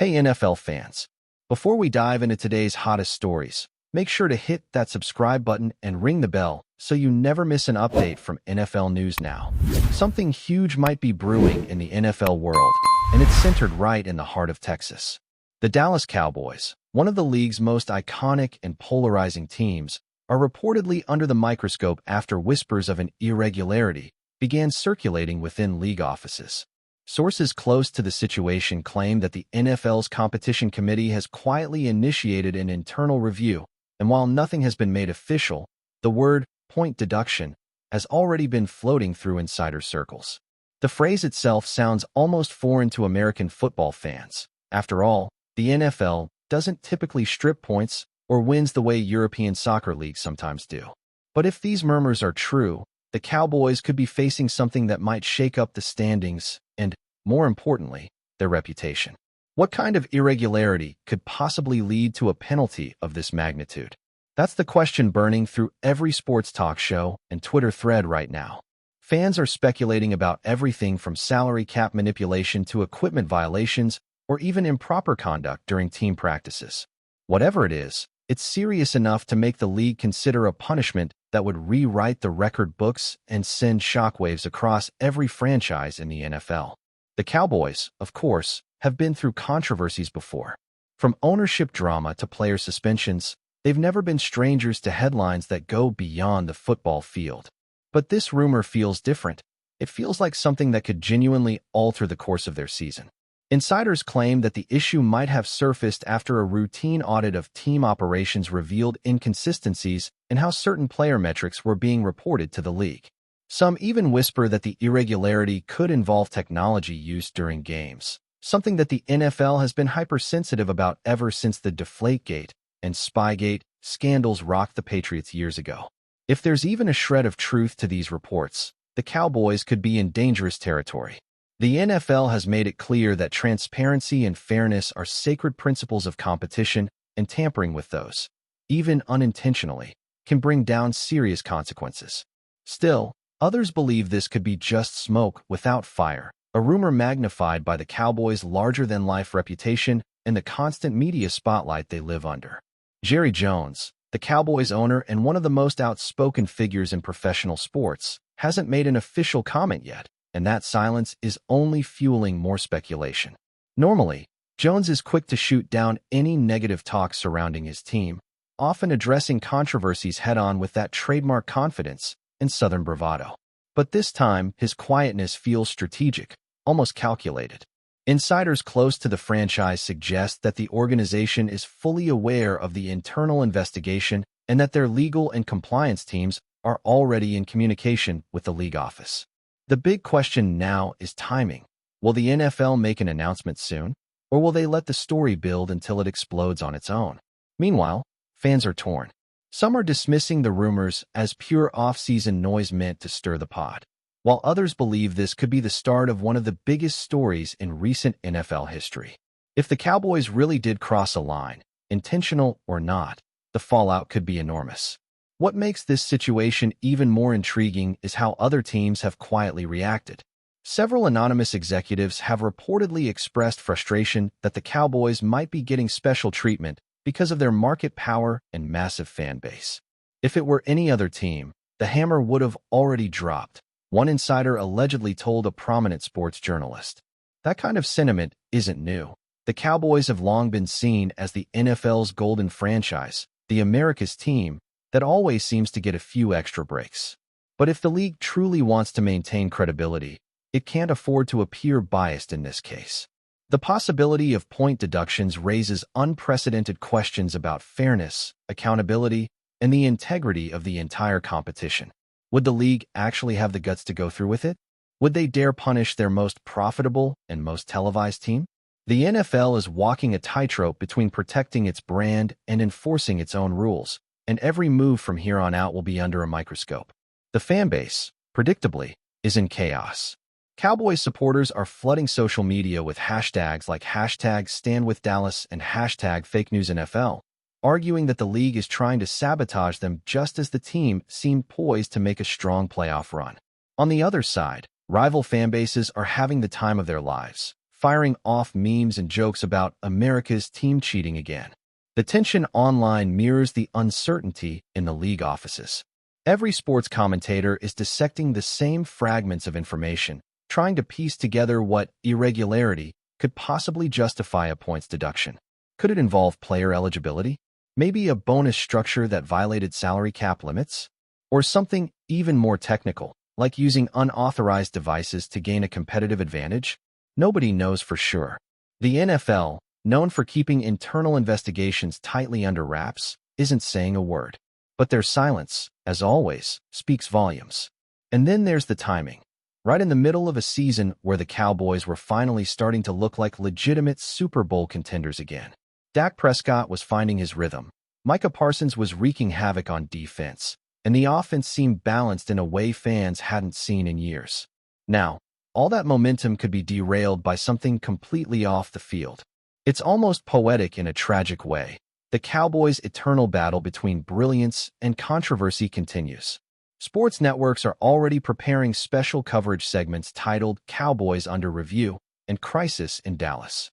Hey NFL fans, before we dive into today's hottest stories, make sure to hit that subscribe button and ring the bell so you never miss an update from NFL News Now. Something huge might be brewing in the NFL world, and it's centered right in the heart of Texas. The Dallas Cowboys, one of the league's most iconic and polarizing teams, are reportedly under the microscope after whispers of an irregularity began circulating within league offices. Sources close to the situation claim that the NFL's competition committee has quietly initiated an internal review, and while nothing has been made official, the word point deduction has already been floating through insider circles. The phrase itself sounds almost foreign to American football fans. After all, the NFL doesn't typically strip points or wins the way European soccer leagues sometimes do. But if these murmurs are true, the Cowboys could be facing something that might shake up the standings and, more importantly, their reputation. What kind of irregularity could possibly lead to a penalty of this magnitude? That's the question burning through every sports talk show and Twitter thread right now. Fans are speculating about everything from salary cap manipulation to equipment violations or even improper conduct during team practices. Whatever it is, it's serious enough to make the league consider a punishment that would rewrite the record books and send shockwaves across every franchise in the NFL. The Cowboys, of course, have been through controversies before. From ownership drama to player suspensions, they've never been strangers to headlines that go beyond the football field. But this rumor feels different. It feels like something that could genuinely alter the course of their season. Insiders claim that the issue might have surfaced after a routine audit of team operations revealed inconsistencies in how certain player metrics were being reported to the league. Some even whisper that the irregularity could involve technology used during games, something that the NFL has been hypersensitive about ever since the Deflategate and Spygate scandals rocked the Patriots years ago. If there's even a shred of truth to these reports, the Cowboys could be in dangerous territory. The NFL has made it clear that transparency and fairness are sacred principles of competition, and tampering with those, even unintentionally, can bring down serious consequences. Still, others believe this could be just smoke without fire, a rumor magnified by the Cowboys' larger-than-life reputation and the constant media spotlight they live under. Jerry Jones, the Cowboys owner and one of the most outspoken figures in professional sports, hasn't made an official comment yet, and that silence is only fueling more speculation. Normally, Jones is quick to shoot down any negative talk surrounding his team, often addressing controversies head-on with that trademark confidence and Southern bravado. But this time, his quietness feels strategic, almost calculated. Insiders close to the franchise suggest that the organization is fully aware of the internal investigation and that their legal and compliance teams are already in communication with the league office. The big question now is timing. Will the NFL make an announcement soon, or will they let the story build until it explodes on its own? Meanwhile, fans are torn. Some are dismissing the rumors as pure off-season noise meant to stir the pot, while others believe this could be the start of one of the biggest stories in recent NFL history. If the Cowboys really did cross a line, intentional or not, the fallout could be enormous. What makes this situation even more intriguing is how other teams have quietly reacted. Several anonymous executives have reportedly expressed frustration that the Cowboys might be getting special treatment because of their market power and massive fan base. If it were any other team, the hammer would have already dropped, one insider allegedly told a prominent sports journalist. That kind of sentiment isn't new. The Cowboys have long been seen as the NFL's golden franchise, the America's team, that always seems to get a few extra breaks. But if the league truly wants to maintain credibility, it can't afford to appear biased in this case. The possibility of point deductions raises unprecedented questions about fairness, accountability, and the integrity of the entire competition. Would the league actually have the guts to go through with it? Would they dare punish their most profitable and most televised team? The NFL is walking a tightrope between protecting its brand and enforcing its own rules, and every move from here on out will be under a microscope. The fan base, predictably, is in chaos. Cowboys supporters are flooding social media with hashtags like #StandWithDallas and #FakeNewsNFL, arguing that the league is trying to sabotage them just as the team seemed poised to make a strong playoff run. On the other side, rival fan bases are having the time of their lives, firing off memes and jokes about America's team cheating again. The tension online mirrors the uncertainty in the league offices. Every sports commentator is dissecting the same fragments of information, trying to piece together what irregularity could possibly justify a points deduction. Could it involve player eligibility? Maybe a bonus structure that violated salary cap limits? Or something even more technical, like using unauthorized devices to gain a competitive advantage? Nobody knows for sure. The NFL, known for keeping internal investigations tightly under wraps, isn't saying a word. But their silence, as always, speaks volumes. And then there's the timing. Right in the middle of a season where the Cowboys were finally starting to look like legitimate Super Bowl contenders again. Dak Prescott was finding his rhythm. Micah Parsons was wreaking havoc on defense, and the offense seemed balanced in a way fans hadn't seen in years. Now, all that momentum could be derailed by something completely off the field. It's almost poetic in a tragic way. The Cowboys' eternal battle between brilliance and controversy continues. Sports networks are already preparing special coverage segments titled Cowboys Under Review and Crisis in Dallas.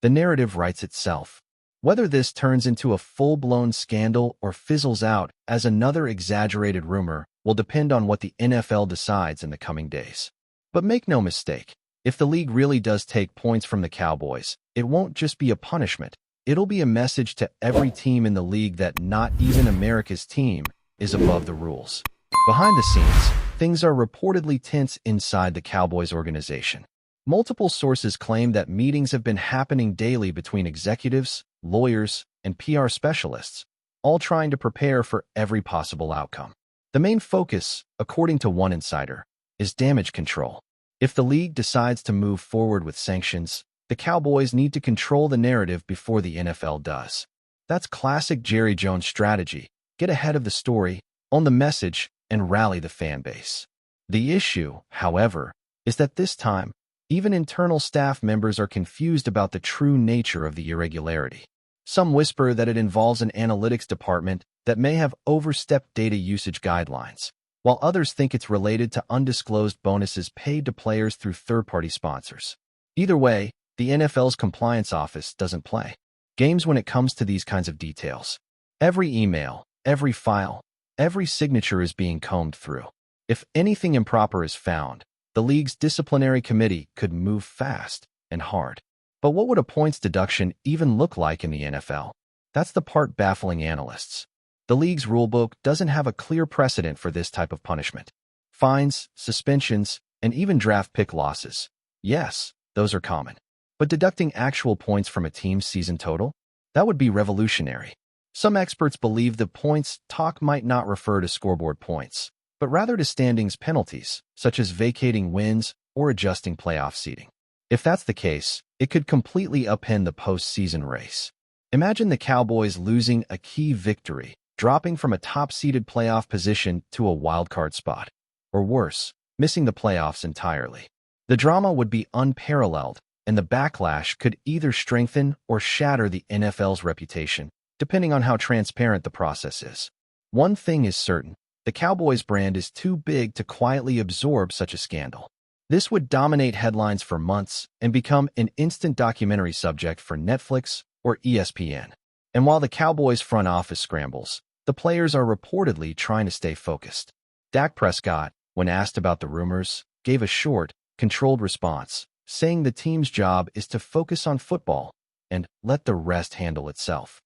The narrative writes itself. Whether this turns into a full-blown scandal or fizzles out as another exaggerated rumor will depend on what the NFL decides in the coming days. But make no mistake, if the league really does take points from the Cowboys, it won't just be a punishment. It'll be a message to every team in the league that not even America's team is above the rules. Behind the scenes, things are reportedly tense inside the Cowboys organization. Multiple sources claim that meetings have been happening daily between executives, lawyers, and PR specialists, all trying to prepare for every possible outcome. The main focus, according to one insider, is damage control. If the league decides to move forward with sanctions, the Cowboys need to control the narrative before the NFL does. That's classic Jerry Jones strategy. Get ahead of the story, own the message, and rally the fan base. The issue, however, is that this time, even internal staff members are confused about the true nature of the irregularity. Some whisper that it involves an analytics department that may have overstepped data usage guidelines, while others think it's related to undisclosed bonuses paid to players through third-party sponsors. Either way, the NFL's compliance office doesn't play games when it comes to these kinds of details. Every email, every file, every signature is being combed through. If anything improper is found, the league's disciplinary committee could move fast and hard. But what would a points deduction even look like in the NFL? That's the part baffling analysts. The league's rulebook doesn't have a clear precedent for this type of punishment. Fines, suspensions, and even draft pick losses. Yes, those are common. But deducting actual points from a team's season total? That would be revolutionary. Some experts believe the points talk might not refer to scoreboard points, but rather to standings penalties, such as vacating wins or adjusting playoff seeding. If that's the case, it could completely upend the postseason race. Imagine the Cowboys losing a key victory, dropping from a top-seeded playoff position to a wildcard spot. Or worse, missing the playoffs entirely. The drama would be unparalleled, and the backlash could either strengthen or shatter the NFL's reputation, depending on how transparent the process is. One thing is certain. The Cowboys brand is too big to quietly absorb such a scandal. This would dominate headlines for months and become an instant documentary subject for Netflix or ESPN. And while the Cowboys front office scrambles, the players are reportedly trying to stay focused. Dak Prescott, when asked about the rumors, gave a short, controlled response, saying the team's job is to focus on football and let the rest handle itself.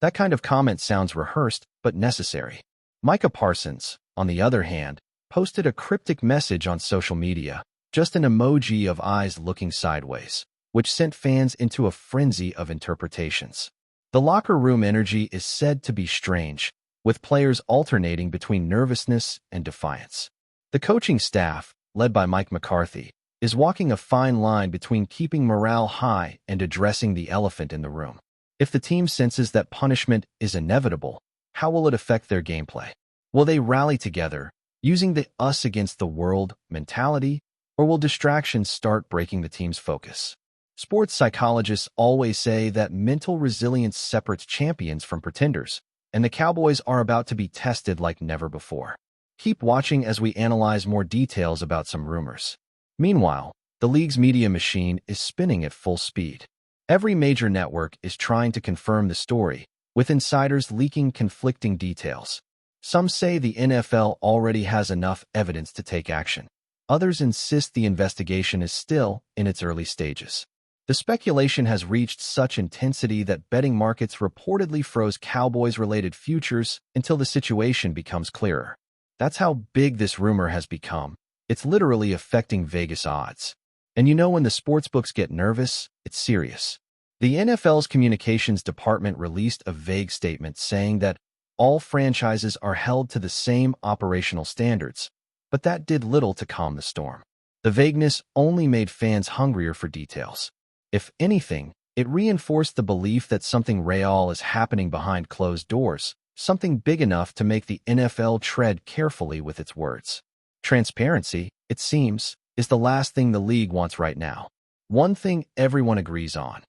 That kind of comment sounds rehearsed but necessary. Micah Parsons, on the other hand, posted a cryptic message on social media, just an emoji of eyes looking sideways, which sent fans into a frenzy of interpretations. The locker room energy is said to be strange, with players alternating between nervousness and defiance. The coaching staff, led by Mike McCarthy, is walking a fine line between keeping morale high and addressing the elephant in the room. If the team senses that punishment is inevitable, how will it affect their gameplay? Will they rally together, using the us against the world mentality, or will distractions start breaking the team's focus? Sports psychologists always say that mental resilience separates champions from pretenders, and the Cowboys are about to be tested like never before. Keep watching as we analyze more details about some rumors. Meanwhile, The league's media machine is spinning at full speed. Every major network is trying to confirm the story, with insiders leaking conflicting details. Some say the NFL already has enough evidence to take action. Others insist the investigation is still in its early stages. The speculation has reached such intensity that betting markets reportedly froze Cowboys-related futures until the situation becomes clearer. That's how big this rumor has become. It's literally affecting Vegas odds. And you know when the sportsbooks get nervous, it's serious. The NFL's communications department released a vague statement saying that all franchises are held to the same operational standards, but that did little to calm the storm. The vagueness only made fans hungrier for details. If anything, it reinforced the belief that something real is happening behind closed doors, something big enough to make the NFL tread carefully with its words. Transparency, it seems, is the last thing the league wants right now. One thing everyone agrees on.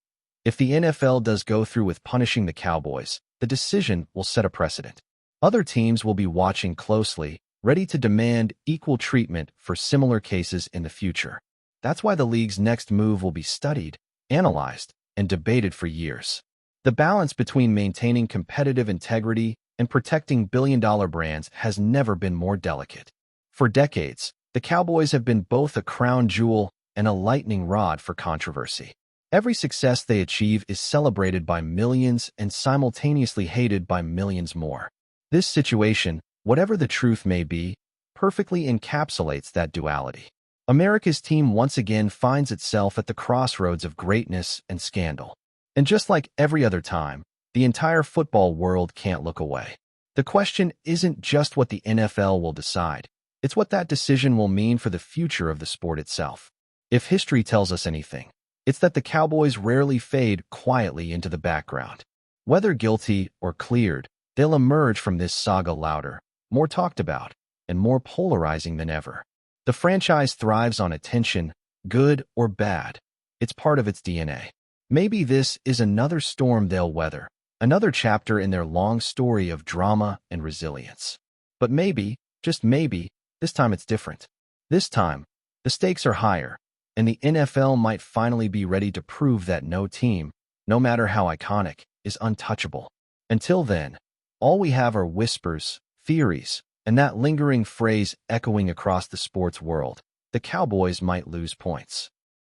If the NFL does go through with punishing the Cowboys, the decision will set a precedent. Other teams will be watching closely, ready to demand equal treatment for similar cases in the future. That's why the league's next move will be studied, analyzed, and debated for years. The balance between maintaining competitive integrity and protecting billion-dollar brands has never been more delicate. For decades, the Cowboys have been both a crown jewel and a lightning rod for controversy. Every success they achieve is celebrated by millions and simultaneously hated by millions more. This situation, whatever the truth may be, perfectly encapsulates that duality. America's team once again finds itself at the crossroads of greatness and scandal. And just like every other time, the entire football world can't look away. The question isn't just what the NFL will decide, it's what that decision will mean for the future of the sport itself. If history tells us anything, it's that the Cowboys rarely fade quietly into the background. Whether guilty or cleared, they'll emerge from this saga louder, more talked about, and more polarizing than ever. The franchise thrives on attention, good or bad. It's part of its DNA. Maybe this is another storm they'll weather, another chapter in their long story of drama and resilience. But maybe, just maybe, this time it's different. This time, the stakes are higher, and the NFL might finally be ready to prove that no team, no matter how iconic, is untouchable. Until then, all we have are whispers, theories, and that lingering phrase echoing across the sports world: the Cowboys might lose points.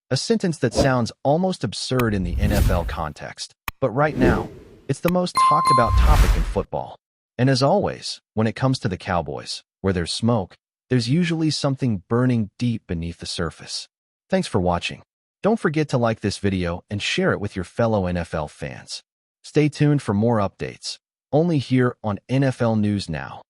A sentence that sounds almost absurd in the NFL context, but right now, it's the most talked about topic in football. And as always, when it comes to the Cowboys, where there's smoke, there's usually something burning deep beneath the surface. Thanks for watching. Don't forget to like this video and share it with your fellow NFL fans. Stay tuned for more updates, only here on NFL News Now.